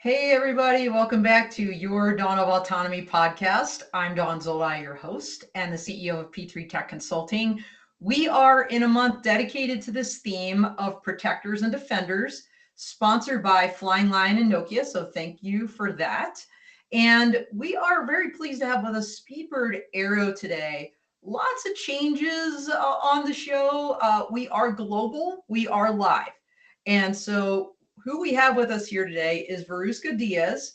Hey, everybody, welcome back to your Dawn of Autonomy podcast. I'm Dawn Zola, your host and the CEO of P3 Tech Consulting. We are in a month dedicated to this theme of protectors and defenders, sponsored by Flying Lion and Nokia. So thank you for that. And we are very pleased to have with us Speedbird Aero today. Lots of changes on the show. We are global, we are live. And so who we have with us here today is Veruska Diaz.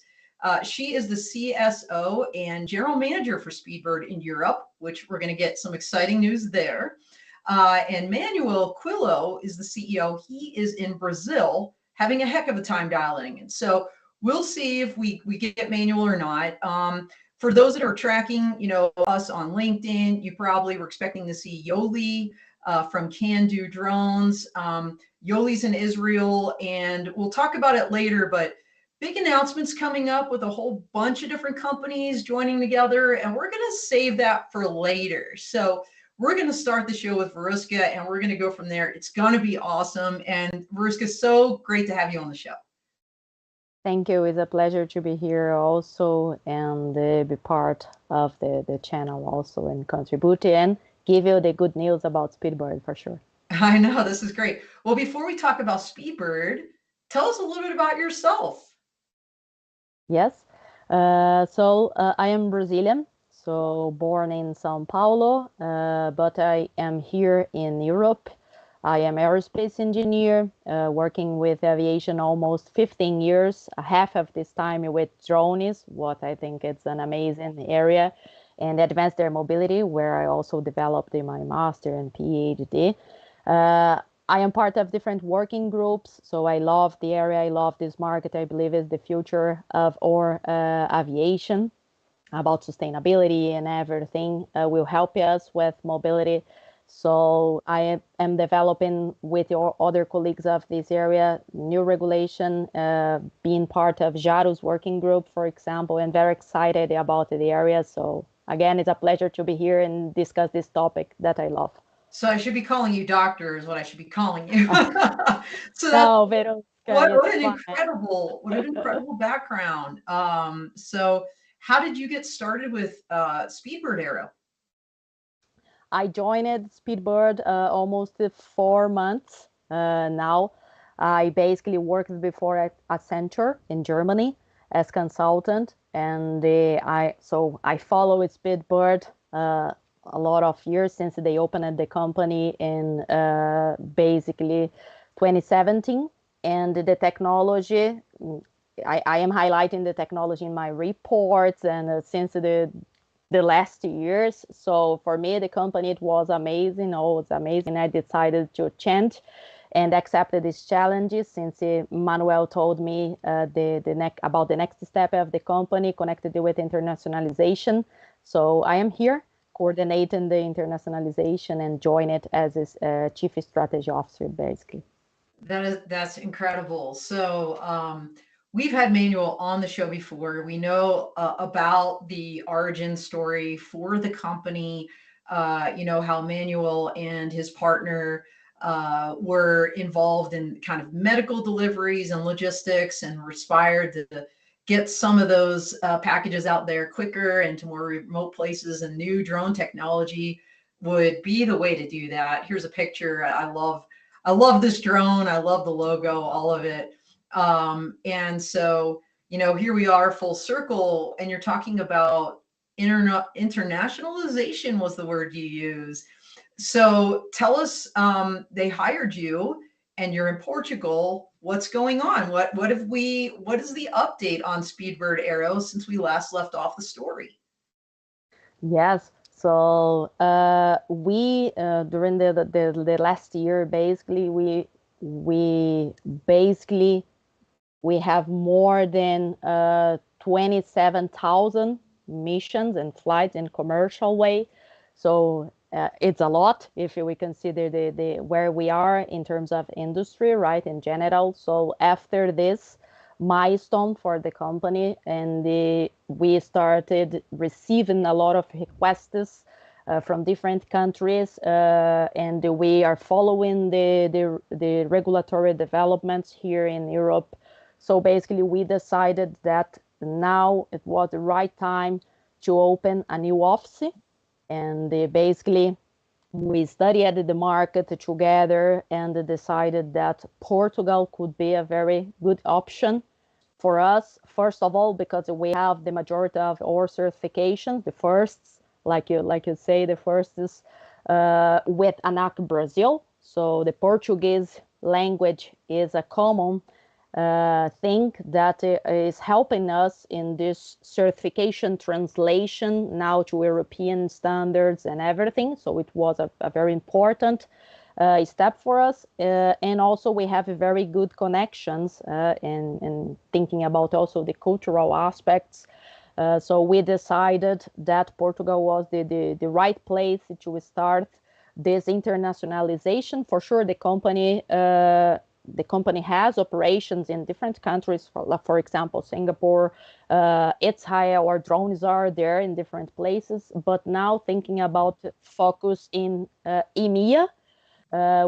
She is the CSO and general manager for Speedbird in Europe, which we're going to get some exciting news there. And Manoel Coelho is the CEO. He is in Brazil, having a heck of a time dialing in. So we'll see if we get Manuel or not. For those that are tracking, us on LinkedIn, you probably were expecting to see Yoli from Can Do Drones. Yoli's in Israel, and we'll talk about it later, but big announcements coming up with a whole bunch of different companies joining together, and we're going to save that for later. So we're going to start the show with Veruska, and we're going to go from there. It's going to be awesome. And Veruska, so great to have you on the show. Thank you. It's a pleasure to be here also and be part of the channel also and contribute and give you the good news about Speedbird for sure. I know, this is great. Well, before we talk about Speedbird, tell us a little bit about yourself. Yes. I am Brazilian, so born in São Paulo, but I am here in Europe. I am aerospace engineer, working with aviation almost 15 years, half of this time with drones, what I think it's an amazing area, and advanced air mobility, where I also developed in my master and PhD. I am part of different working groups, so I love the area. I love this market. I believe is the future of our aviation, about sustainability and everything will help us with mobility. So I am developing with your other colleagues of this area new regulation, being part of JARO's working group, for example, and very excited about the area. So again, it's a pleasure to be here and discuss this topic that I love. So I should be calling you doctor is what I should be calling you. So that's No, Veruska, what it's an fine. incredible background. So how did you get started with Speedbird Aero? I joined Speedbird almost 4 months now. I basically worked before at Accenture in Germany as consultant, and I followed Speedbird a lot of years since they opened the company in basically 2017, and the technology. I am highlighting the technology in my reports, and since the last years. So for me, the company, it was amazing. Oh, it's amazing. I decided to change and accepted these challenges since Manoel told me about the next step of the company connected with internationalization. So I am here coordinating the internationalization and join it as a chief strategy officer, basically. That's incredible. So we've had Manuel on the show before. We know about the origin story for the company. How Manuel and his partner were involved in kind of medical deliveries and logistics, and were inspired to get some of those packages out there quicker and to more remote places. And new drone technology would be the way to do that. Here's a picture. I love this drone. I love the logo, all of it. And so, here we are full circle, and you're talking about internationalization was the word you use. So tell us, they hired you and you're in Portugal. What's going on? What is the update on Speedbird Aero since we last left off the story? Yes. So we during the last year, basically we have more than 27,000 missions and flights in commercial way. So it's a lot if we consider the where we are in terms of industry, right, in general. So after this milestone for the company, and we started receiving a lot of requests from different countries, and we are following the regulatory developments here in Europe So basically, we decided that now it was the right time to open a new office. And basically, we studied the market together and decided that Portugal could be a very good option for us. First of all, because we have the majority of our certifications, the firsts, like you say, the first is with ANAC Brazil. So the Portuguese language is a common thing that is helping us in this certification translation now to European standards and everything. So it was a very important step for us. And also we have very good connections in thinking about also the cultural aspects. So we decided that Portugal was the right place to start this internationalization. For sure, the company has operations in different countries. For example, Singapore, Israel, or drones are there in different places. But now thinking about focus in EMEA,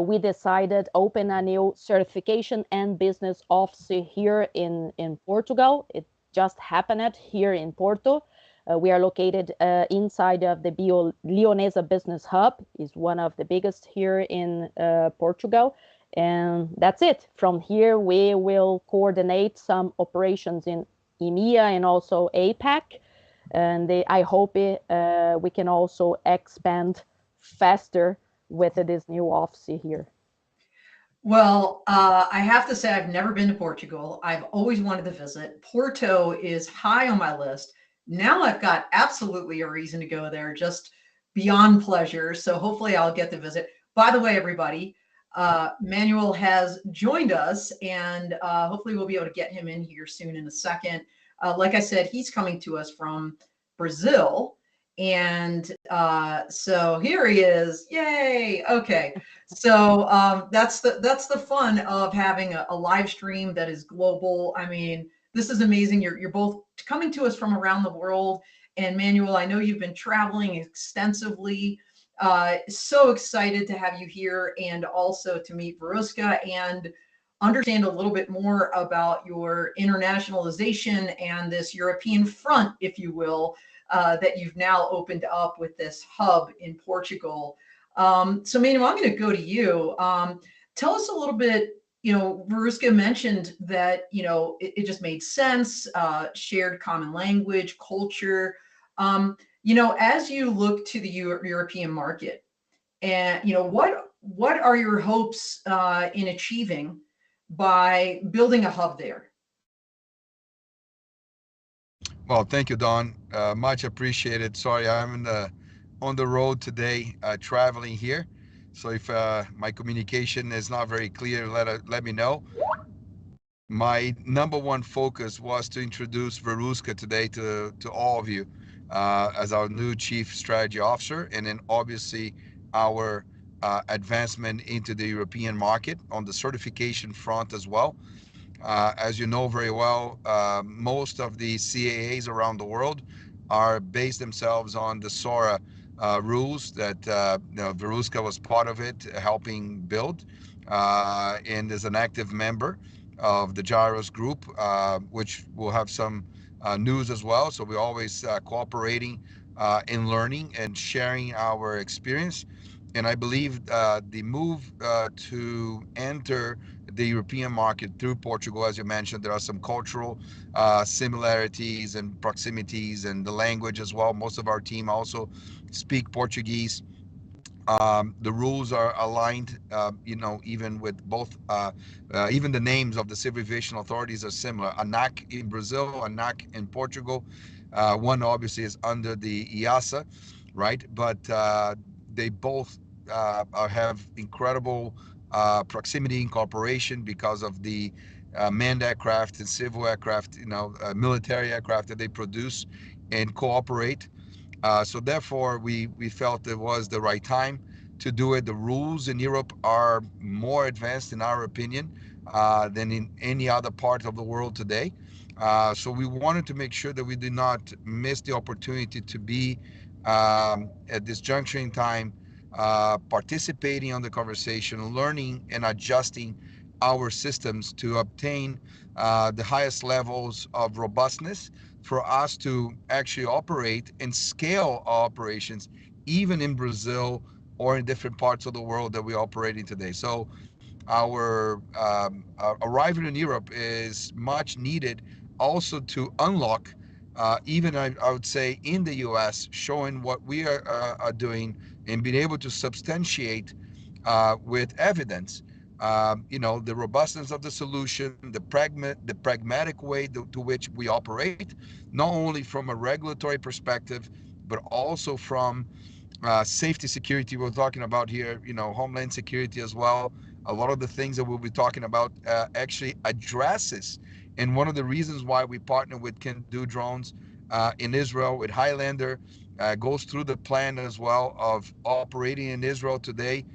we decided open a new certification and business office here in Portugal. It just happened here in Porto. We are located inside of the Leonesa Business Hub, is one of the biggest here in Portugal. And that's it. From here, we will coordinate some operations in EMEA and also APAC. And I hope we can also expand faster with this new office here. Well, I have to say, I've never been to Portugal. I've always wanted to visit. Porto is high on my list. Now I've got absolutely a reason to go there, just beyond pleasure. So hopefully I'll get to visit. By the way, everybody, Manuel has joined us, and hopefully we'll be able to get him in here soon in a second. Like I said, he's coming to us from Brazil. And so here he is. Yay. Okay. So that's the fun of having a live stream that is global. I mean, this is amazing. You're both coming to us from around the world. And Manuel, I know you've been traveling extensively. So excited to have you here, and also to meet Veruska and understand a little bit more about your internationalization and this European front, if you will, that you've now opened up with this hub in Portugal. So Manuel, I'm going to go to you. Tell us a little bit. Veruska mentioned that, it just made sense, shared common language, culture. As you look to the European market, and, what are your hopes in achieving by building a hub there? Well, thank you, Don. Much appreciated. Sorry, I'm on the road today, traveling here. So if my communication is not very clear, let me know. My number one focus was to introduce Veruska today to all of you as our new Chief Strategy Officer, and then obviously our advancement into the European market on the certification front as well. As you know very well, most of the CAAs around the world are based themselves on the SORA rules that Veruska was part of it, helping build, and is an active member of the Gyros group, which will have some news as well. So we're always cooperating in learning and sharing our experience. And I believe the move to enter the European market through Portugal, as you mentioned, there are some cultural similarities and proximities, and the language as well. Most of our team also speak Portuguese. The rules are aligned, even with both, even the names of the civil aviation authorities are similar. ANAC in Brazil, ANAC in Portugal. One obviously is under the IASA, right? But they both have incredible proximity and cooperation because of the manned aircraft and civil aircraft, military aircraft that they produce and cooperate. So therefore, we felt it was the right time to do it. The rules in Europe are more advanced, in our opinion, than in any other part of the world today. So we wanted to make sure that we did not miss the opportunity to be at this juncture in time participating on the conversation, learning and adjusting our systems to obtain the highest levels of robustness for us to actually operate and scale our operations, even in Brazil or in different parts of the world that we operate in today. So our arrival in Europe is much needed also to unlock, even I would say in the US, showing what we are doing and being able to substantiate with evidence, the robustness of the solution, the pragmatic way to which we operate, not only from a regulatory perspective, but also from safety security we're talking about here, homeland security as well. A lot of the things that we'll be talking about actually addresses, and one of the reasons why we partner with Can Do Drones in Israel with Highlander goes through the plan as well of operating in Israel today,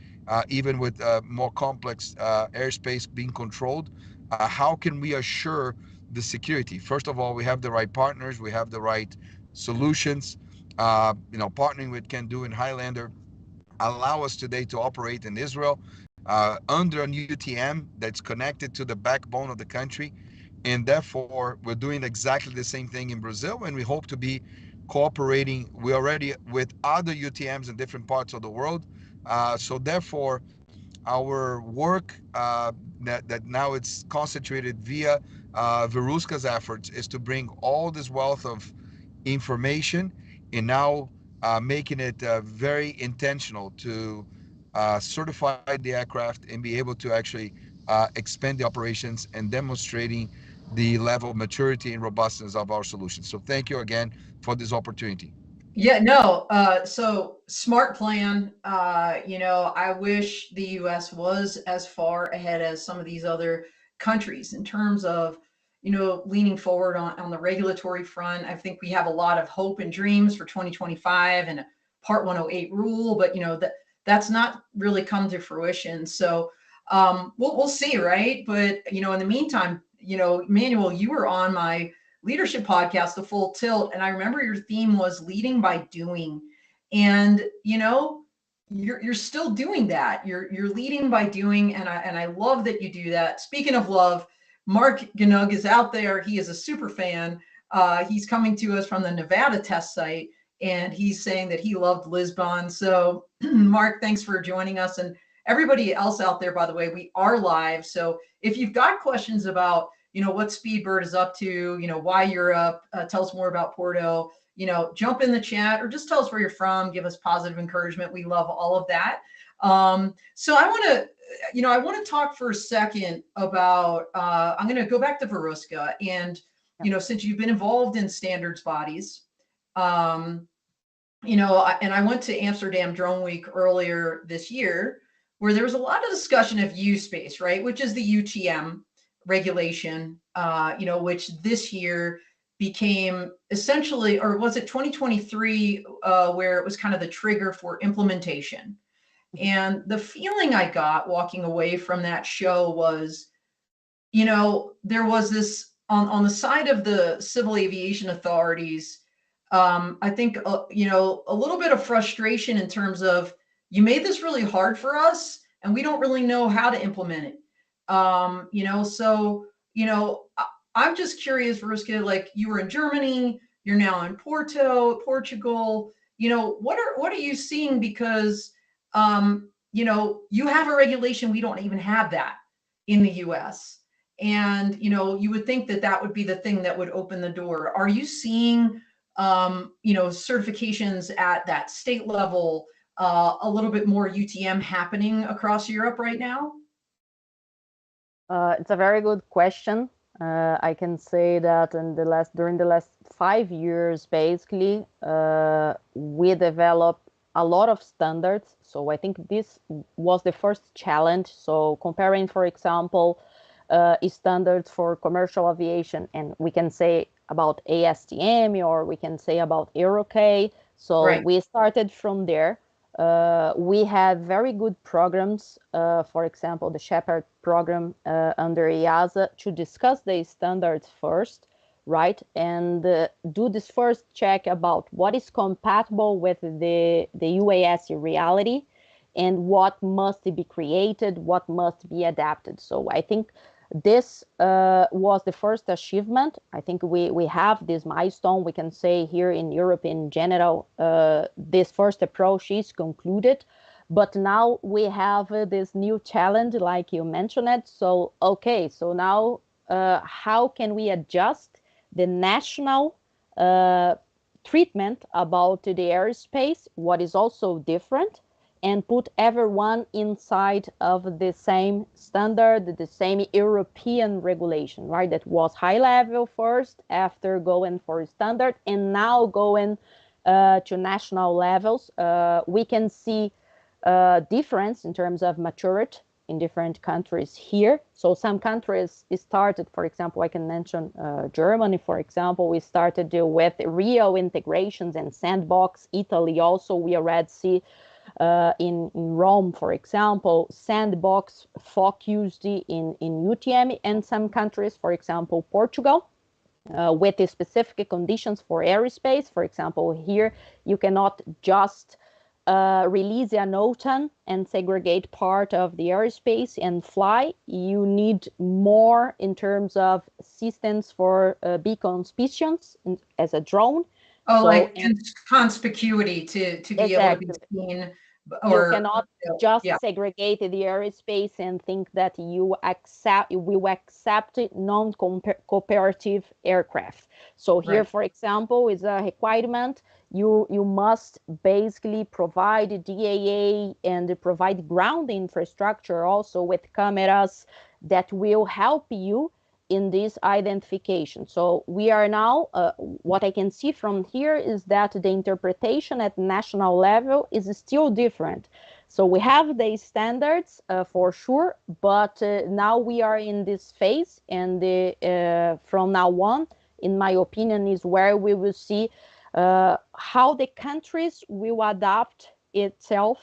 even with more complex airspace being controlled. How can we assure the security? First of all, we have the right partners, we have the right solutions. Partnering with Can Do and Highlander allow us today to operate in Israel under an UTM that's connected to the backbone of the country. And therefore, we're doing exactly the same thing in Brazil, and we hope to be cooperating. We already with other UTMs in different parts of the world. So therefore, our work that now it's concentrated via Veruska's efforts is to bring all this wealth of information and now making it very intentional to certify the aircraft and be able to actually expand the operations and demonstrating the level of maturity and robustness of our solutions. So thank you again for this opportunity. Yeah, no. So smart plan. I wish the U.S. was as far ahead as some of these other countries in terms of, leaning forward on the regulatory front. I think we have a lot of hope and dreams for 2025 and a Part 108 rule, but that's not really come to fruition. So we'll see, right? But in the meantime, Manuel, you were on my leadership podcast, The Full Tilt, and I remember your theme was leading by doing. And you're still doing that. You're leading by doing, and I love that you do that. Speaking of love, Mark Ganug is out there. He is a super fan. He's coming to us from the Nevada test site, and he's saying that he loved Lisbon. So Mark, thanks for joining us. And everybody else out there, by the way, we are live. So if you've got questions about what Speedbird is up to, why you're up, tell us more about Porto, jump in the chat or just tell us where you're from, give us positive encouragement. We love all of that. So I want to talk for a second about, I'm going to go back to Veruska and, since you've been involved in standards bodies, and I went to Amsterdam Drone Week earlier this year, where there was a lot of discussion of U-Space, right, which is the UTM regulation, which this year became essentially, or was it 2023, where it was kind of the trigger for implementation. And the feeling I got walking away from that show was, there was this on the side of the civil aviation authorities, I think, a little bit of frustration in terms of, you made this really hard for us and we don't really know how to implement it. So, I'm just curious, Veruska, like you were in Germany, you're now in Portugal, what are you seeing? Because, you have a regulation, we don't even have that in the US. And, you would think that would be the thing that would open the door. Are you seeing, certifications at that state level, a little bit more UTM happening across Europe right now? It's a very good question. I can say that during the last 5 years, basically, we developed a lot of standards. So I think this was the first challenge. So comparing, for example, standards for commercial aviation, and we can say about ASTM or we can say about Aero. So right. We started from there. We have very good programs, for example, the Shepherd program under EASA, to discuss the standards first, right? And do this first check about what is compatible with the UAS reality. and what must be created, what must be adapted. So I think this was the first achievement. I think we have this milestone. We can say here in Europe in general, this first approach is concluded. But now we have this new challenge, like you mentioned it. So, okay, so now how can we adjust the national treatment about the airspace, what is also different, and put everyone inside of the same standard, the same European regulation, right? That was high level first, after going for standard, and now going to national levels. We can see difference in terms of maturity in different countries here. So some countries started, for example, I can mention Germany, for example, we started with real integrations and sandbox. Italy also, we already see in Rome, for example, sandbox focused in UTM, and some countries, for example, Portugal, with the specific conditions for airspace. For example, here you cannot just release an OTAN and segregate part of the airspace and fly. You need more in terms of systems for beacon-conspicuous as a drone. Oh, so, like conspicuity to be able to be exactly. seen, You or cannot just yeah, segregate the airspace and think that you will accept non-cooperative aircraft. So here, right. for example, is a requirement. You must basically provide DAA and provide ground infrastructure also with cameras that will help you in this identification. So we are now, what I can see from here is that the interpretation at national level is still different. So we have the standards for sure, but now we are in this phase, and from now on, in my opinion, is where we will see how the countries will adapt itself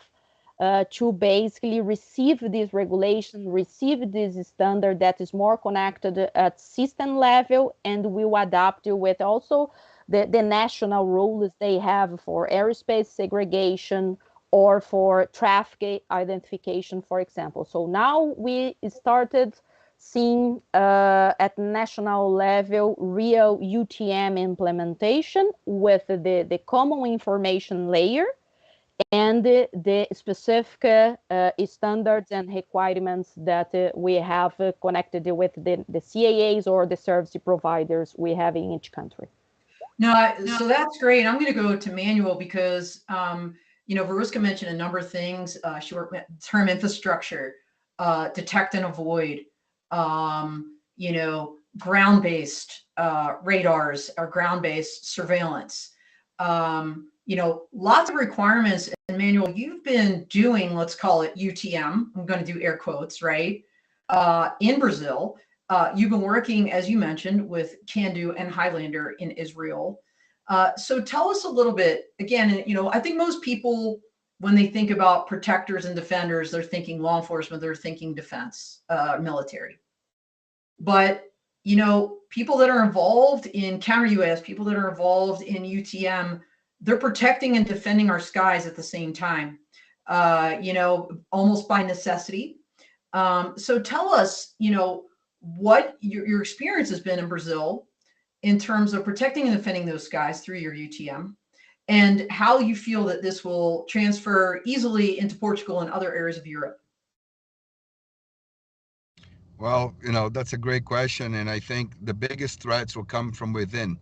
to basically receive this regulation, receive this standard that is more connected at system level, and will adapt with also the national rules they have for airspace segregation or for traffic identification, for example. So now we started seeing at national level real UTM implementation with the common information layer and the specific standards and requirements that we have connected with the CAAs or the service providers we have in each country. No, so that's great. I'm going to go to Manuel because, Veruska mentioned a number of things, short-term infrastructure, detect and avoid, ground-based radars or ground-based surveillance. Lots of requirements. And Manuel, you've been doing, let's call it UTM. I'm going to do air quotes, right? In Brazil. You've been working, as you mentioned, with Candu and Highlander in Israel. So tell us a little bit, again, I think most people, when they think about protectors and defenders, they're thinking law enforcement, they're thinking defense, military. But, people that are involved in counter-UAS, people that are involved in UTM, they're protecting and defending our skies at the same time, almost by necessity. So tell us, what your experience has been in Brazil in terms of protecting and defending those skies through your UTM, and how you feel that this will transfer easily into Portugal and other areas of Europe. Well, that's a great question. And I think the biggest threats will come from within,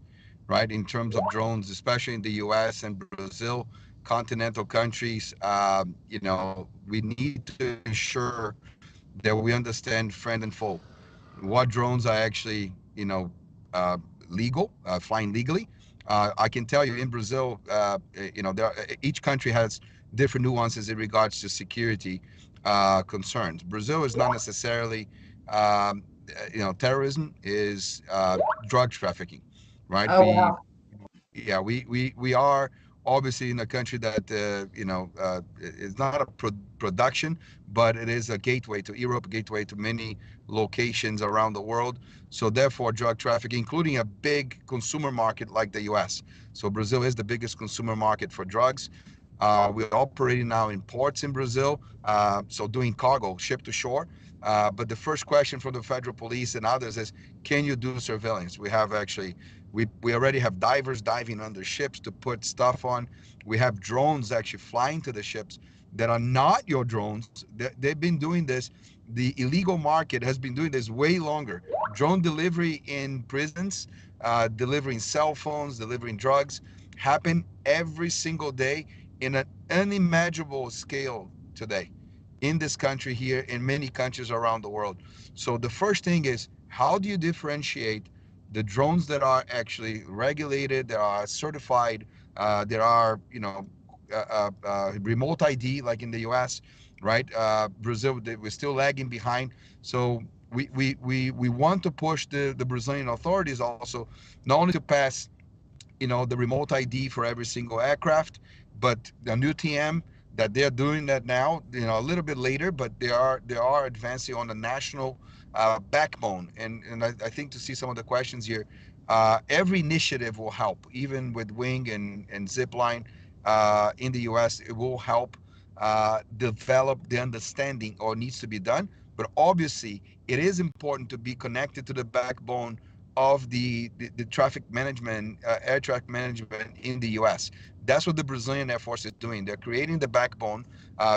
right? In terms of drones, especially in the US and Brazil, continental countries, we need to ensure that we understand friend and foe. What drones are actually, uh, legal, flying legally. I can tell you in Brazil, each country has different nuances in regards to security concerns. Brazil is not necessarily, terrorism is drug trafficking, right? Oh, wow. Yeah, we are obviously in a country that is not a production, but it is a gateway to Europe, a gateway to many locations around the world. So therefore, drug trafficking, including a big consumer market like the U.S. So Brazil is the biggest consumer market for drugs. We're operating now in ports in Brazil, so doing cargo, ship to shore. But the first question from the federal police and others is, can you do surveillance? We have actually, we already have divers diving under ships to put stuff on. We have drones actually flying to the ships that are not your drones. They've been doing this. The illegal market has been doing this way longer. Drone delivery in prisons, delivering cell phones, delivering drugs, happen every single day in an unimaginable scale today in this country here, in many countries around the world. So the first thing is, how do you differentiate the drones that are actually regulated, that are certified, there are, remote ID like in the US, right? Brazil, we're still lagging behind. So we want to push the Brazilian authorities also, not only to pass, the remote ID for every single aircraft, but the new TM that they're doing that now, a little bit later, but they are advancing on the national backbone. And I think to see some of the questions here, every initiative will help, even with Wing and Zipline in the US, it will help develop the understanding or needs to be done. But obviously, it is important to be connected to the backbone of the traffic management, air traffic management in the US. That's what the Brazilian Air Force is doing. They're creating the backbone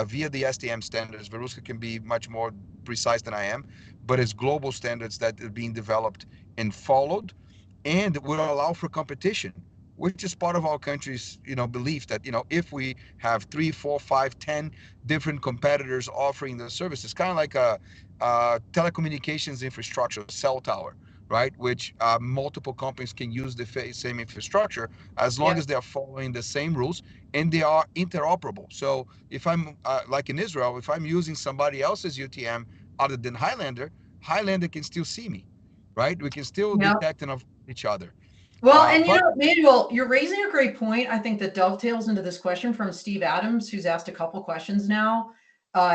via the STM standards. Veruska can be much more precise than I am, but it's global standards that are being developed and followed, and will allow for competition, which is part of our country's, belief that, if we have 3, 4, 5, 10 different competitors offering the services, kind of like a telecommunications infrastructure, cell tower, right? Which multiple companies can use the same infrastructure as long Yeah. as they are following the same rules and they are interoperable. So if I'm like in Israel, if I'm using somebody else's UTM other than Highlander can still see me, right? We can still Yeah. detect and avoid each other. Well, and But Manuel, you're raising a great point. I think that dovetails into this question from Steve Adams, who's asked a couple questions now.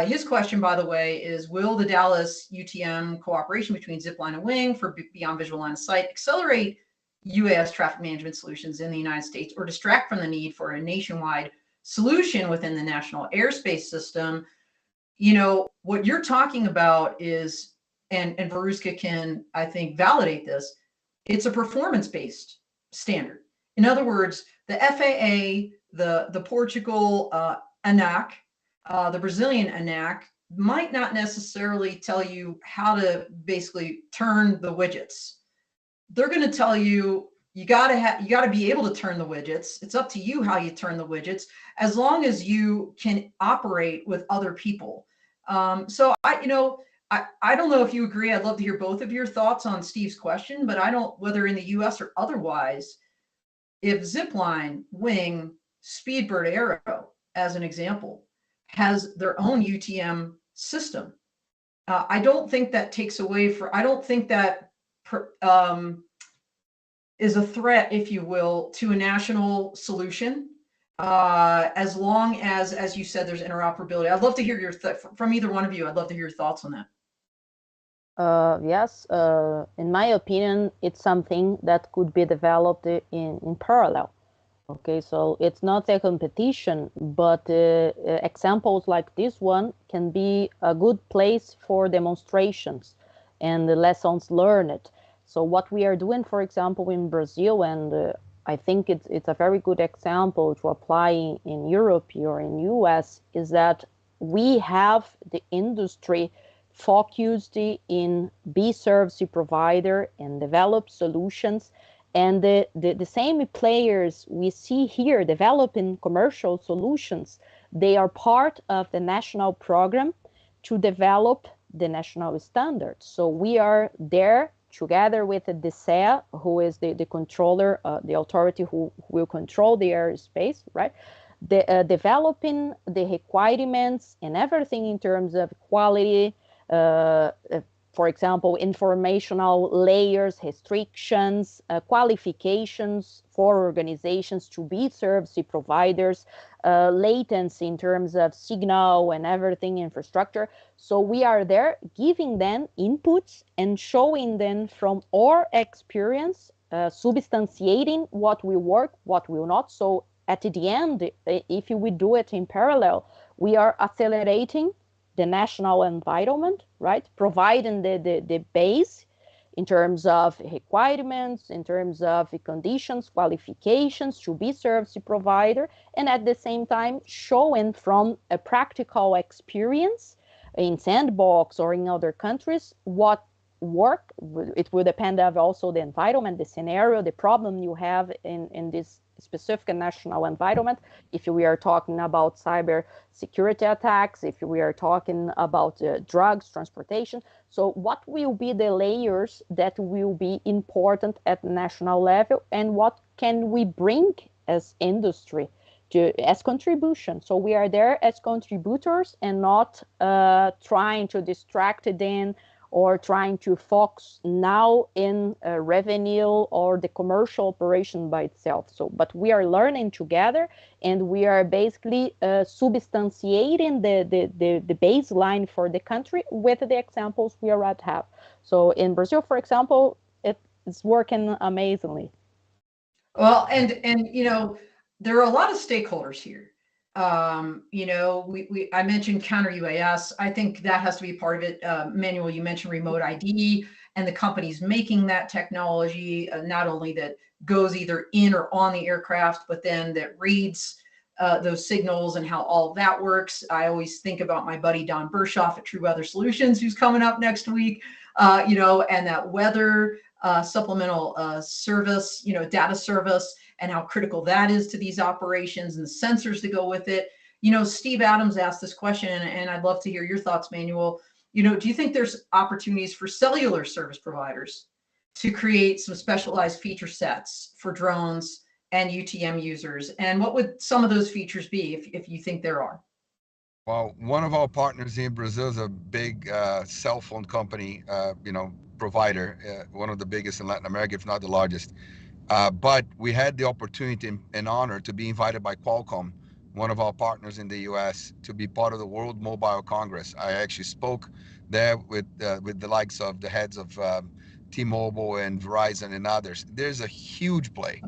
His question, by the way, is: will the Dallas UTM cooperation between Zipline and Wing for beyond visual line of sight accelerate UAS traffic management solutions in the United States, or distract from the need for a nationwide solution within the national airspace system? What you're talking about is, and Veruska can, I think, validate this, it's a performance-based standard. In other words, the FAA, the Portugal ANAC, the Brazilian ANAC might not necessarily tell you how to basically turn the widgets. They're going to tell you you got to be able to turn the widgets. It's up to you how you turn the widgets, as long as you can operate with other people. So I don't know if you agree. I'd love to hear both of your thoughts on Steve's question, but I don't, whether in the US or otherwise, if Zipline, Wing, Speedbird, Aero, as an example, has their own UTM system, I don't think that takes away I don't think that is a threat, if you will, to a national solution. As long as you said, there's interoperability. I'd love to hear from either one of you. I'd love to hear your thoughts on that. Yes, in my opinion, it's something that could be developed in parallel. Okay, so it's not a competition, but examples like this one can be a good place for demonstrations and the lessons learned. So what we are doing, for example, in Brazil, and I think it's a very good example to apply in Europe or in US, is that we have the industry focused in be service provider and develop solutions. And the same players we see here developing commercial solutions, they are part of the national program to develop the national standards. So we are there together with the DSEA, who is the controller, the authority who will control the airspace, right? Developing the requirements and everything in terms of quality, for example, informational layers, restrictions, qualifications for organizations to be service providers, latency in terms of signal and everything infrastructure. So we are there giving them inputs and showing them from our experience, substantiating what will work, what will not. So at the end, if we do it in parallel, we are accelerating the national environment, right? Providing the base in terms of requirements, in terms of conditions, qualifications to be service provider, and at the same time showing from a practical experience in sandbox or in other countries what work. It will depend on also the environment, the scenario, the problem you have in this specific national environment. If we are talking about cyber security attacks, if we are talking about drugs, transportation. So what will be the layers that will be important at national level, and what can we bring as industry as contribution? So we are there as contributors and not trying to distract them or trying to focus now in revenue or the commercial operation by itself. So, but we are learning together, and we are basically substantiating the baseline for the country with the examples we already have. So in Brazil, for example, it's working amazingly. Well, and there are a lot of stakeholders here. I mentioned counter UAS. I think that has to be part of it. Manuel, you mentioned remote ID and the companies making that technology, not only that goes either in or on the aircraft, but then that reads those signals and how all of that works. I always think about my buddy Don Bershoff at True Weather Solutions, who's coming up next week, and that weather supplemental service, data service, and how critical that is to these operations and the sensors to go with it. Steve Adams asked this question, and I'd love to hear your thoughts, Manuel. Do you think there's opportunities for cellular service providers to create some specialized feature sets for drones and UTM users? And what would some of those features be, if you think there are? Well, one of our partners in Brazil is a big cell phone company, provider, one of the biggest in Latin America, if not the largest. But we had the opportunity and honor to be invited by Qualcomm, one of our partners in the U.S., to be part of the World Mobile Congress. I actually spoke there with the likes of the heads of T-Mobile and Verizon and others. There's a huge play,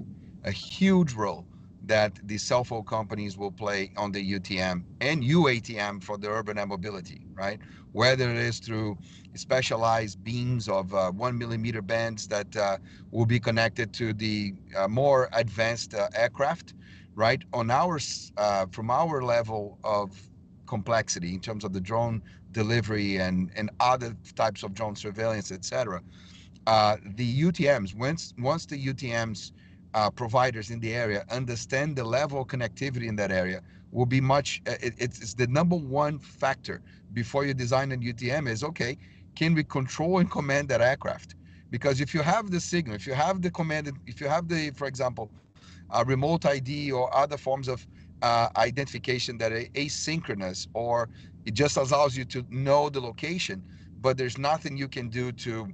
a huge role that the cell phone companies will play on the UTM and UATM for the urban air mobility, right? Whether it is through specialized beams of 1 millimeter bands that will be connected to the more advanced aircraft, right? From our level of complexity in terms of the drone delivery and other types of drone surveillance, etc. The UTMs, once the UTMs providers in the area understand the level of connectivity in that area, will be it's the number one factor before you design an UTM is, okay, can we control and command that aircraft? Because if you have the signal, if you have the command, if you have the, for example, remote ID or other forms of identification that are asynchronous, or it just allows you to know the location, but there's nothing you can do to,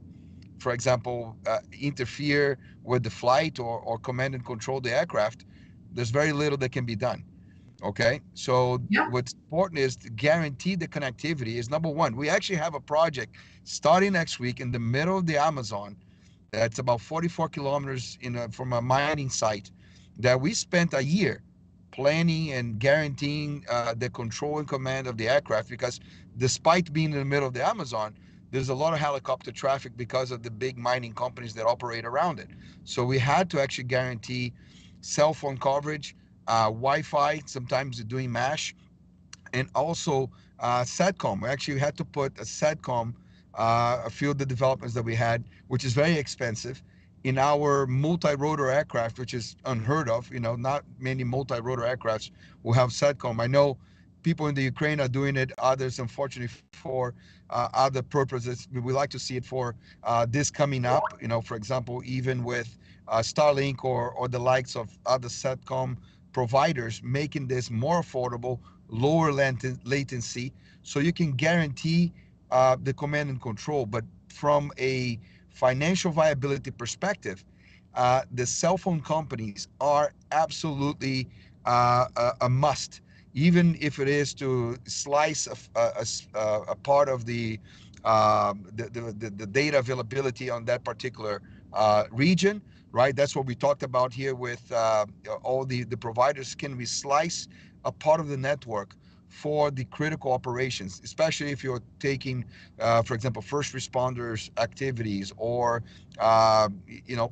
for example, interfere with the flight or command and control the aircraft, there's very little that can be done. Okay, so Yeah. what's important is to guarantee the connectivity is number one. We actually have a project starting next week in the middle of the Amazon. That's about 44 kilometers from a mining site that we spent a year planning and guaranteeing the control and command of the aircraft, because despite being in the middle of the Amazon, there's a lot of helicopter traffic because of the big mining companies that operate around it. So we had to actually guarantee cell phone coverage, Wi-Fi, sometimes doing MASH, and also SATCOM. We actually had to put a SATCOM, a few of the developments that we had, which is very expensive, in our multi-rotor aircraft, which is unheard of. Not many multi-rotor aircrafts will have SATCOM. I know people in the Ukraine are doing it. Others, unfortunately, for other purposes. We like to see it for this coming up. For example, even with Starlink or the likes of other SATCOM providers, making this more affordable, lower latency, so you can guarantee the command and control. But from a financial viability perspective, the cell phone companies are absolutely a must, even if it is to slice a part of the data availability on that particular region, right? That's what we talked about here with all the providers. Can we slice a part of the network for the critical operations, especially if you're taking, for example, first responders activities, or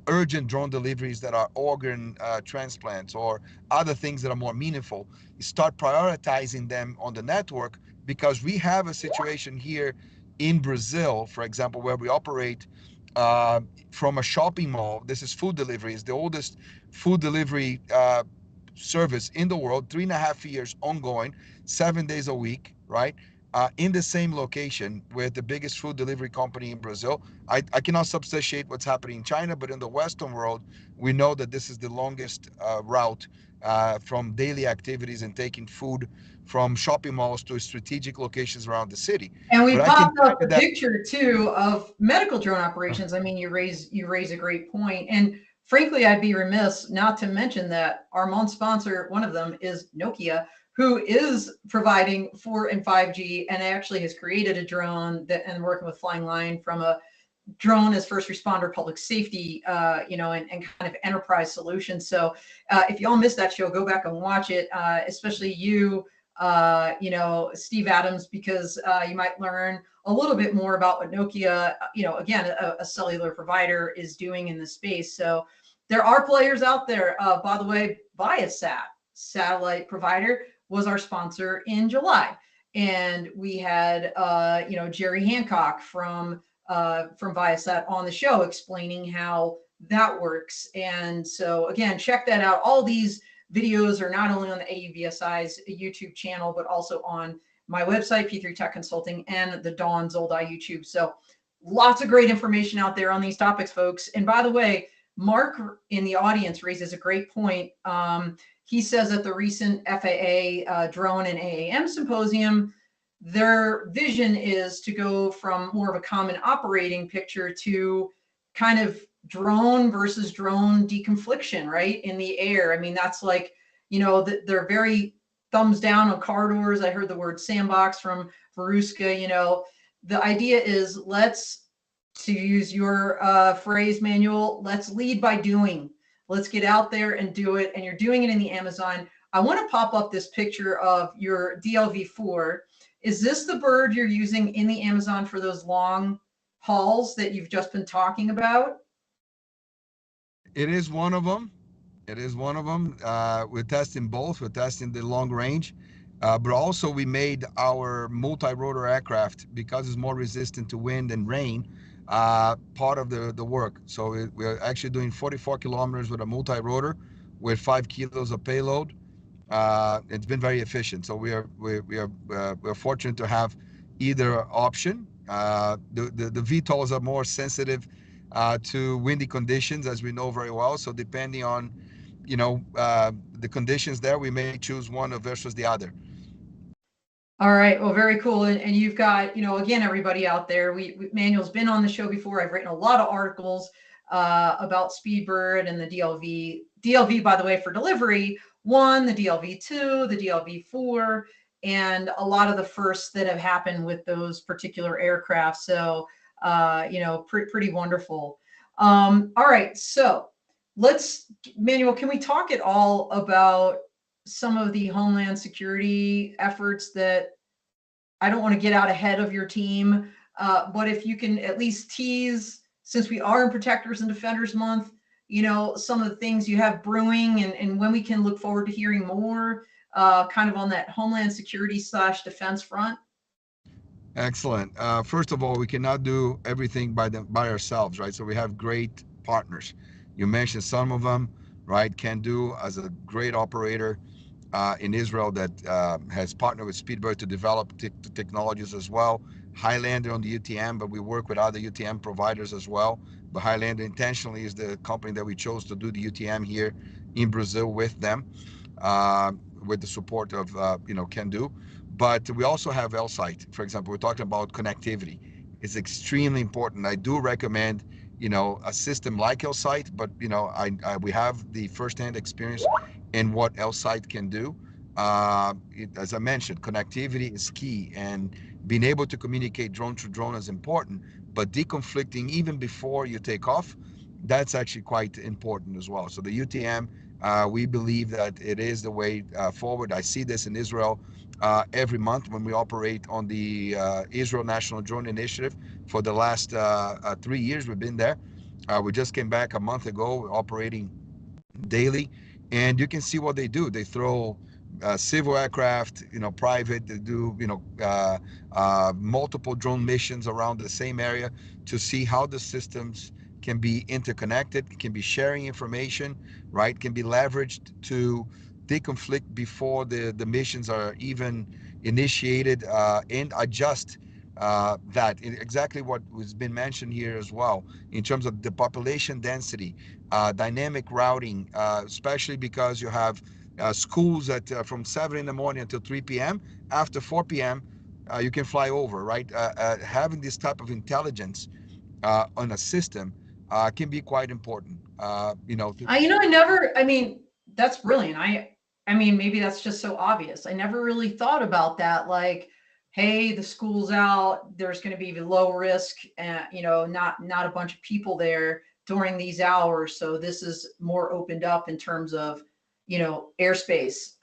urgent drone deliveries that are organ transplants, or other things that are more meaningful. You start prioritizing them on the network, because we have a situation here in Brazil, for example, where we operate from a shopping mall. This is food delivery. It's the oldest food delivery service in the world, 3.5 years ongoing, 7 days a week, right? In the same location with the biggest food delivery company in Brazil. I cannot substantiate what's happening in China, but in the Western world, we know that this is the longest route from daily activities and taking food from shopping malls to strategic locations around the city. And we But I can popped tell up you a that. picture too of medical drone operations. I mean, you raise a great point. And frankly, I'd be remiss not to mention that our month sponsor, one of them, is Nokia, who is providing 4 and 5G, and actually has created a drone that, and working with Flying Lion, from a drone as first responder public safety, and kind of enterprise solutions. So if y'all missed that show, go back and watch it, especially you, Steve Adams, because you might learn a little bit more about what Nokia, again, a cellular provider, is doing in the space. So there are players out there. By the way, Viasat, satellite provider, was our sponsor in July. And we had, Jerry Hancock from Viasat on the show, explaining how that works. And so again, check that out. All these videos are not only on the AUVSI's YouTube channel, but also on my website, P3 Tech Consulting, and the Dawn Zoldai YouTube. So lots of great information out there on these topics, folks. And by the way, Mark in the audience raises a great point. He says at the recent FAA drone and AAM symposium, their vision is to go from more of a common operating picture to kind of drone versus drone deconfliction, right, in the air. I mean, that's like, they're very thumbs down on corridors. I heard the word sandbox from Veruska. The idea is, to use your phrase, Manuel, let's lead by doing. Let's get out there and do it. And you're doing it in the Amazon. I want to pop up this picture of your DLV4. Is this the bird you're using in the Amazon for those long hauls that you've just been talking about? It is one of them. It is one of them. We're testing both. We're testing the long range, but also we made our multi-rotor aircraft, because it's more resistant to wind and rain, part of the work. So we're actually doing 44 kilometers with a multi-rotor with 5 kilos of payload. It's been very efficient. So we're fortunate to have either option. The VTOLs are more sensitive to windy conditions, as we know very well. So depending on the conditions there, we may choose one versus the other. All right. Well, very cool. And you've got, again, everybody out there, Manuel's been on the show before. I've written a lot of articles about Speedbird and the DLV. DLV, by the way, for delivery 1, the DLV2, the DLV4, and a lot of the firsts that have happened with those particular aircraft. So, pretty wonderful. All right. So Manuel, can we talk at all about some of the Homeland Security efforts that, I don't want to get out ahead of your team, but if you can at least tease, since we are in Protectors and Defenders Month, some of the things you have brewing, and when we can look forward to hearing more kind of on that Homeland Security / defense front? Excellent. First of all, we cannot do everything by ourselves, right? So we have great partners. You mentioned some of them, right? Can do, as a great operator in Israel that has partnered with Speedbird to develop technologies as well. Highlander on the UTM, but we work with other UTM providers as well. But Highlander intentionally is the company that we chose to do the UTM here in Brazil with them, with the support of Can Do. But we also have Elsight. For example, we're talking about connectivity. It's extremely important. I do recommend a system like Elsight, but we have the first-hand experience in what Elsight can do. As I mentioned, connectivity is key, and being able to communicate drone to drone is important. But deconflicting even before you take off, That's actually quite important as well. So the UTM, we believe that it is the way forward. I see this in Israel every month when we operate on the Israel National Drone Initiative. For the last 3 years, we've been there. We just came back a month ago, operating daily, and you can see what they do. They throw civil aircraft, private. They do, multiple drone missions around the same area to see how the systems can be interconnected, can be sharing information, right? Can be leveraged to deconflict before the missions are even initiated, and adjust that. Exactly what was been mentioned here as well in terms of the population density, dynamic routing, especially because you have schools that from 7 in the morning until 3 p.m. After 4 p.m., you can fly over, right? Having this type of intelligence on a system can be quite important. I mean, that's brilliant. I mean, maybe that's just so obvious. I never really thought about that. Like, hey, the school's out. There's going to be low risk, and not a bunch of people there during these hours. So this is more opened up in terms of, airspace.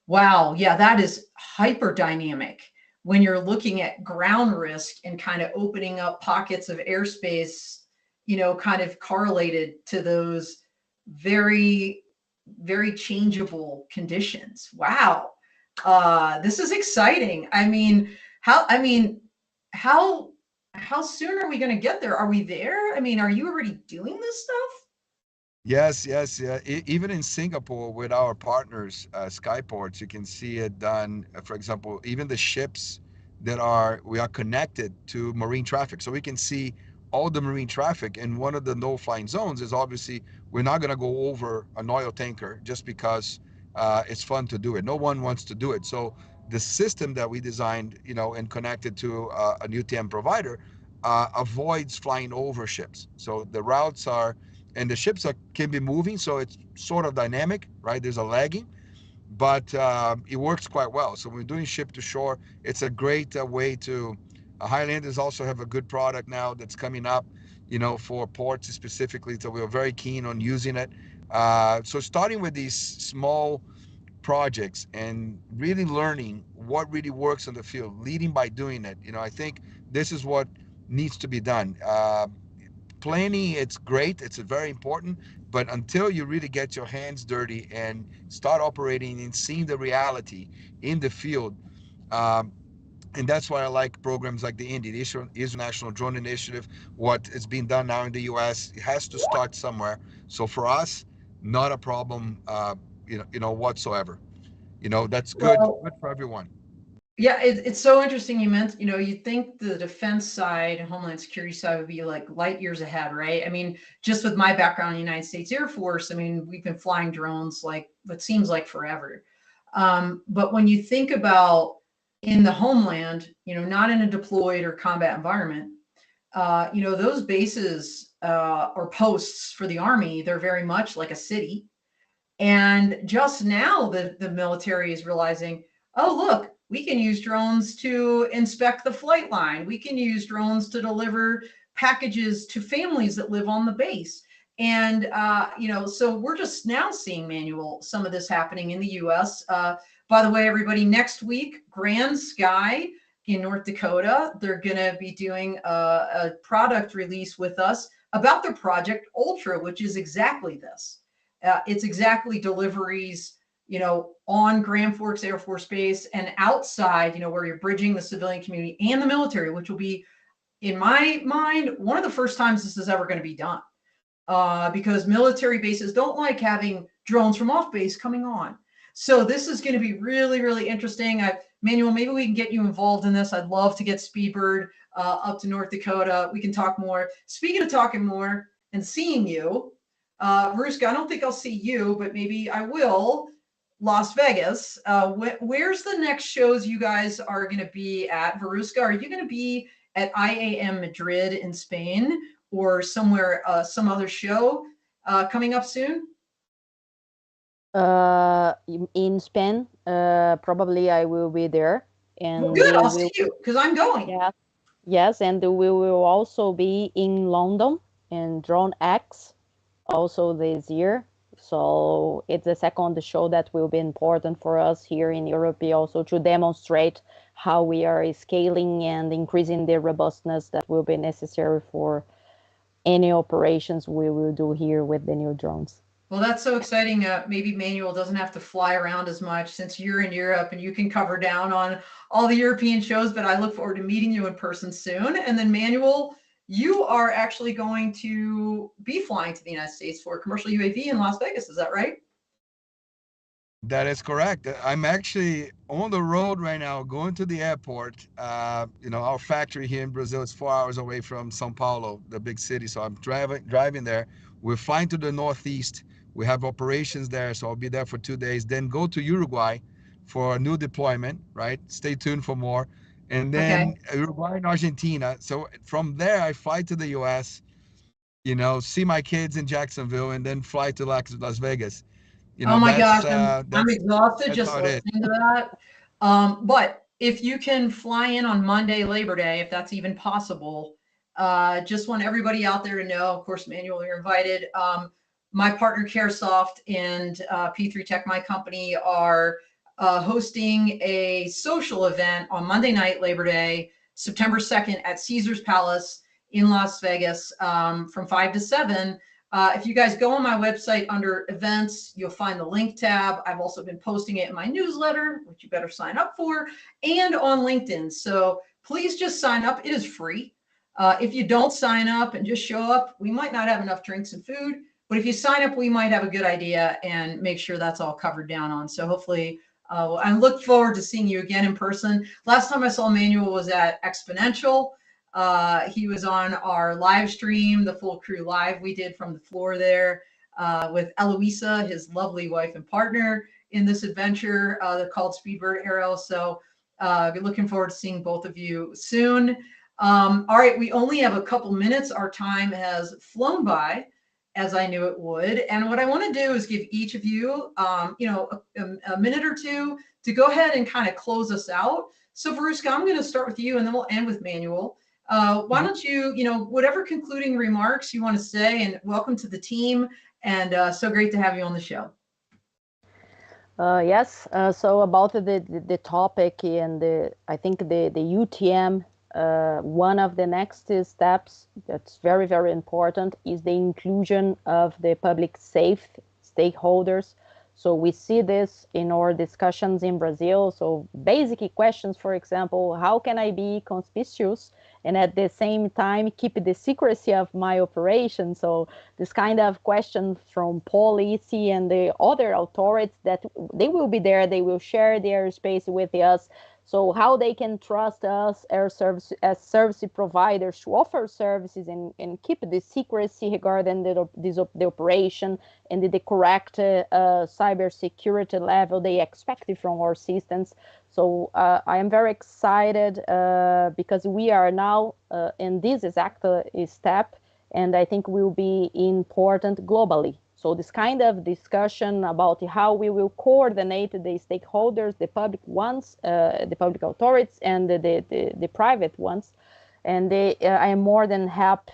Wow, yeah, that is hyper dynamic when you're looking at ground risk and kind of opening up pockets of airspace, kind of correlated to those very, very changeable conditions. Wow. This is exciting. How how soon are we going to get there? Are we there? I mean, are you already doing this stuff? Yes, yes, yeah. Even in Singapore with our partners, Skyports, you can see it done. For example, even the ships we are connected to marine traffic, so we can see all the marine traffic. And one of the no-flying zones is obviously we're not going to go over an oil tanker just because it's fun to do it. No one wants to do it. So the system that we designed, and connected to an UTM provider, avoids flying over ships. So the routes are and the ships can be moving, so it's sort of dynamic, right? There's a lagging, but it works quite well. So when we're doing ship to shore, it's a great way to. Highlanders also have a good product now that's coming up, for ports specifically. So we're very keen on using it. So starting with these small projects and really learning what really works in the field, leading by doing it. I think this is what needs to be done. Planning, it's great, it's very important, but until you really get your hands dirty and start operating and seeing the reality in the field, um, and that's why I like programs like the Indy, the Israel National Drone Initiative. What is being done now in the U.S., it has to start somewhere. So for us, not a problem, whatsoever. That's Well, good for everyone. yeah, it's so interesting you meant, you'd think the defense side, Homeland Security side would be like light years ahead, right? I mean, just with my background in the United States Air Force, I mean, we've been flying drones like what seems like forever. But when you think about in the homeland, not in a deployed or combat environment, those bases or posts for the Army, they're very much like a city. And just now the military is realizing, oh, look, we can use drones to inspect the flight line. We can use drones to deliver packages to families that live on the base. And, so we're just now seeing, Manuel, some of this happening in the US. By the way, everybody, next week, Grand Sky in North Dakota, they're going to be doing a product release with us about their Project Ultra, which is exactly this. It's exactly deliveries, on Grand Forks Air Force Base and outside, where you're bridging the civilian community and the military, which will be, in my mind, one of the first times this is ever going to be done. Because military bases don't like having drones from off base coming on. So this is going to be really, really interesting. Manuel, maybe we can get you involved in this. I'd love to get Speedbird up to North Dakota. We can talk more. Speaking of talking more and seeing you, Veruska, I don't think I'll see you, but maybe I will. Las Vegas. Where's the next shows you guys are going to be at? Veruska, are you going to be at IAM Madrid in Spain or somewhere, some other show coming up soon? In Spain, probably I will be there, and Well, good. I'll see you because I'm going. yeah, yes, and we will also be in London in Drone X also this year. So it's the second show that will be important for us here in Europe, also to demonstrate how we are scaling and increasing the robustness that will be necessary for any operations we will do here with the new drones. Well, that's so exciting. Maybe Manuel doesn't have to fly around as much since you're in Europe and you can cover down on all the European shows, but I look forward to meeting you in person soon. And then Manuel, you are actually going to be flying to the United States for a commercial UAV in Las Vegas. Is that right? That is correct. I'm actually on the road right now, going to the airport. Our factory here in Brazil is 4 hours away from São Paulo, the big city. So I'm driving there. We're flying to the northeast. We have operations there, so I'll be there for 2 days. Then go to Uruguay for a new deployment. Right? Stay tuned for more. And Okay. then Uruguay and Argentina. So from there, I fly to the U.S. See my kids in Jacksonville, and then fly to Las Vegas. Oh my gosh, That's I'm exhausted that's just how it is. listening to that. But if you can fly in on Monday, Labor Day, if that's even possible, just want everybody out there to know, of course, Manuel, you're invited. My partner CareSoft and P3 Tech, my company, are hosting a social event on Monday night, Labor Day, September 2nd at Caesar's Palace in Las Vegas from 5 to 7. If you guys go on my website under events, you'll find the link tab. I've also been posting it in my newsletter, which you better sign up for, and on LinkedIn. So please just sign up. It is free. If you don't sign up and just show up, we might not have enough drinks and food. But if you sign up, we might have a good idea and make sure that's all covered down on. So hopefully, I look forward to seeing you again in person. Last time I saw Manuel was at Exponential. He was on our live stream, the full crew live we did from the floor there with Eloisa, his lovely wife and partner in this adventure called Speedbird Aero. So looking forward to seeing both of you soon. All right, we only have a couple minutes. Our time has flown by, as I knew it would. And what I want to do is give each of you, a minute or two to go ahead and kind of close us out. So Veruska, I'm going to start with you, and then we'll end with Manuel. Why don't you, whatever concluding remarks you want to say, and welcome to the team, and so great to have you on the show. Yes. So about the topic and I think the UTM, one of the next steps that's very, very important is the inclusion of the public safe stakeholders. So we see this in our discussions in Brazil. So basic questions, for example, how can I be conspicuous and at the same time keep the secrecy of my operation? So this kind of question from police and the other authorities that they will be there, they will share their space with us. So how they can trust us as service providers to offer services and keep the secrecy regarding the operation and the correct cyber security level they expect from our systems. So I am very excited because we are now in this exact step, and I think will be important globally. So this kind of discussion about how we will coordinate the stakeholders, the public ones, the public authorities, and the private ones. And I am more than happy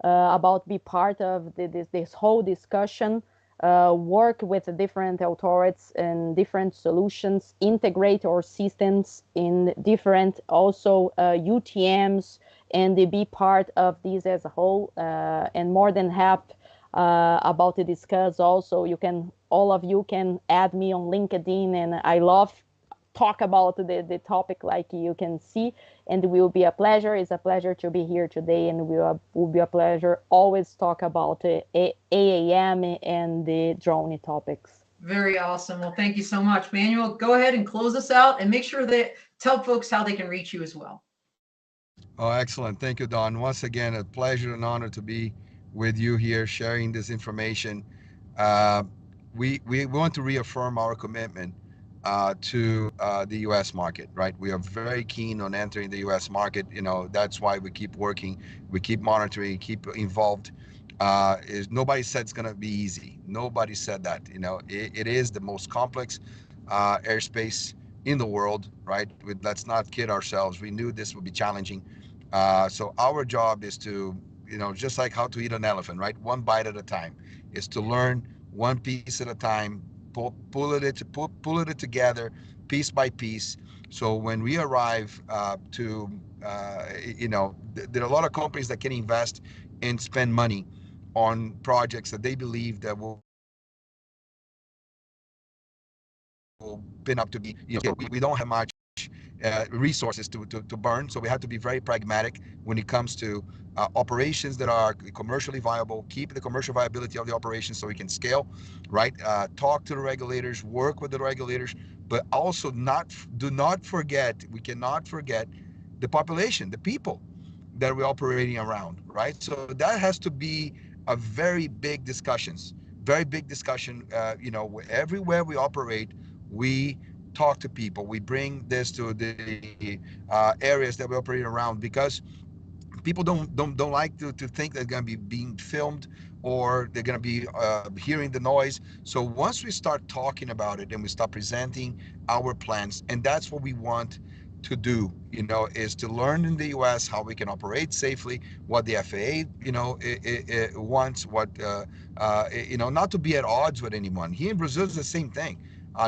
about be part of this whole discussion, work with different authorities and different solutions, integrate our systems in different also UTMs, and be part of this as a whole, and more than happy about to discuss. Also, all of you can add me on LinkedIn, and I love talk about the topic, like you can see, and it will be a pleasure. It's a pleasure to be here today, and will be a pleasure always talk about AAM and the drone topics. Very awesome. Well, thank you so much. Manuel, go ahead and close us out, and make sure that tell folks how they can reach you as well. Oh, excellent. Thank you, Don. Once again, a pleasure and honor to be with you here sharing this information. We want to reaffirm our commitment to the U.S. market, right? We are very keen on entering the U.S. market. That's why we keep working, we keep monitoring, keep involved. Nobody said it's going to be easy. Nobody said that. It is the most complex airspace in the world, right? Let's not kid ourselves. We knew this would be challenging. So our job is to just like how to eat an elephant, right? One bite at a time. Is to learn one piece at a time, pull it together, piece by piece. So when we arrive there are a lot of companies that can invest and spend money on projects that they believe that will pin up to be, we don't have much resources to burn. So we have to be very pragmatic when it comes to operations that are commercially viable, keep the commercial viability of the operation so we can scale, right? Talk to the regulators, work with the regulators, but also we cannot forget the population, the people that we're operating around, right? So that has to be a very big discussion. Everywhere we operate, we talk to people. We bring this to the areas that we operate around, because people don't like to think they're going to be being filmed, or they're going to be hearing the noise. So once we start talking about it and we start presenting our plans, and that's what we want to do, is to learn in the US how we can operate safely, what the FAA it wants, what not to be at odds with anyone. Here in Brazil is the same thing.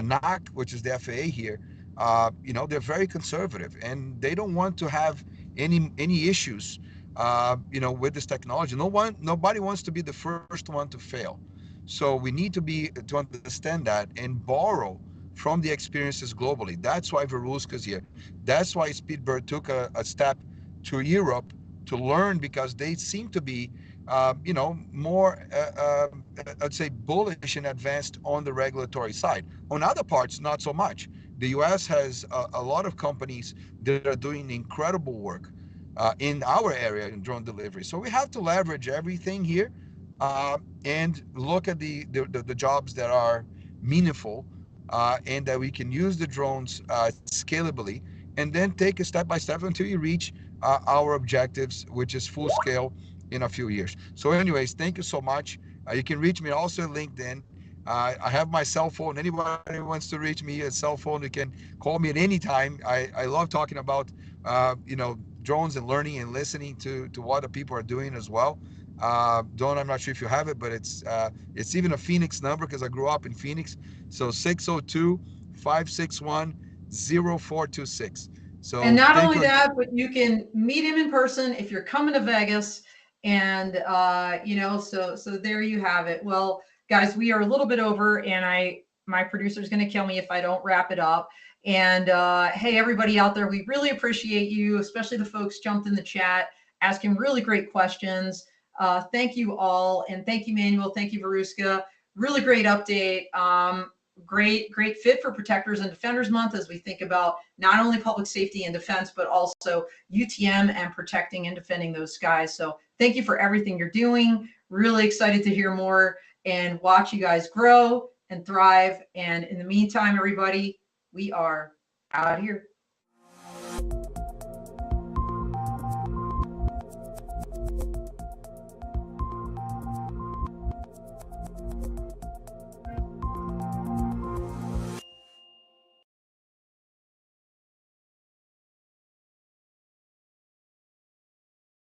NAC, which is the FAA here, they're very conservative, and they don't want to have any issues with this technology. Nobody wants to be the first one to fail. So we need to understand that and borrow from the experiences globally. That's why Veruska is here. That's why Speedbird took a step to Europe to learn, because they seem to be, more, I'd say, bullish and advanced on the regulatory side. On other parts, not so much. The U.S. has a lot of companies that are doing incredible work in our area in drone delivery. So we have to leverage everything here, and look at the jobs that are meaningful, and that we can use the drones scalably, and then take it step by step until you reach our objectives, which is full scale in a few years. So anyways, thank you so much. You can reach me also on LinkedIn. I have my cell phone. Anybody who wants to reach me a cell phone, you can call me at any time. I love talking about drones and learning and listening to what the people are doing as well. Don, I'm not sure if you have it, but it's even a Phoenix number, because I grew up in Phoenix. So 602-561-0426. So And not thank only you. that, but you can meet him in person if you're coming to Vegas. And so there you have it. Well, guys, we are a little bit over, and my producer is going to kill me if I don't wrap it up. And hey, everybody out there, we really appreciate you, especially the folks jumped in the chat asking really great questions. Thank you all, and thank you, Manuel. Thank you, Veruska. Really great update. Great fit for Protectors and Defenders Month, as we think about not only public safety and defense, but also UTM and protecting and defending those skies. So thank you for everything you're doing. Really excited to hear more and watch you guys grow and thrive. And in the meantime, everybody, we are out here.